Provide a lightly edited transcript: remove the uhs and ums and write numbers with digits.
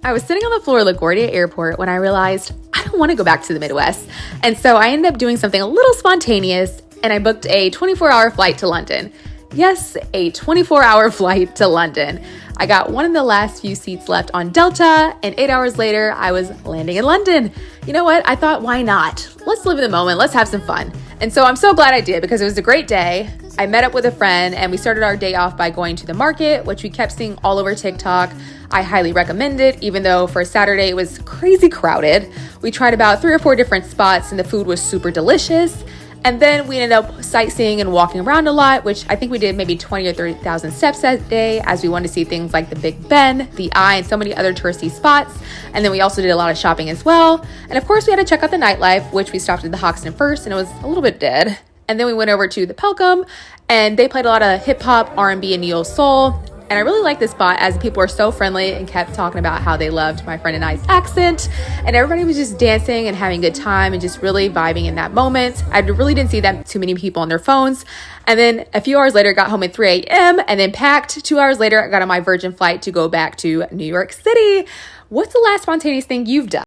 I was sitting on the floor of LaGuardia Airport when I realized I don't want to go back to the Midwest. And so I ended up doing something a little spontaneous and I booked a 24-hour flight to London. Yes, a 24-hour flight to London. I got one of the last few seats left on Delta, and 8 hours later, I was landing in London. You know what? I thought, why not? Let's live in the moment. Let's have some fun. And so I'm so glad I did because it was a great day. I met up with a friend and we started our day off by going to the market, which we kept seeing all over TikTok. I highly recommend it, even though for Saturday it was crazy crowded. We tried about 3 or 4 different spots and the food was super delicious. And then we ended up sightseeing and walking around a lot, which I think we did maybe 20 or 30,000 steps that day as we wanted to see things like the Big Ben, the Eye, and so many other touristy spots. And then we also did a lot of shopping as well. And of course, we had to check out the nightlife, which we stopped at the Hoxton first, and it was a little bit dead. And then we went over to the Pelcom, and they played a lot of hip hop, R&B, and neo soul. And I really liked this spot as people were so friendly and kept talking about how they loved my friend and I's accent. And everybody was just dancing and having a good time and just really vibing in that moment. I really didn't see that too many people on their phones. And then a few hours later, got home at 3 a.m. and then packed. 2 hours later, I got on my Virgin flight to go back to New York City. What's the last spontaneous thing you've done?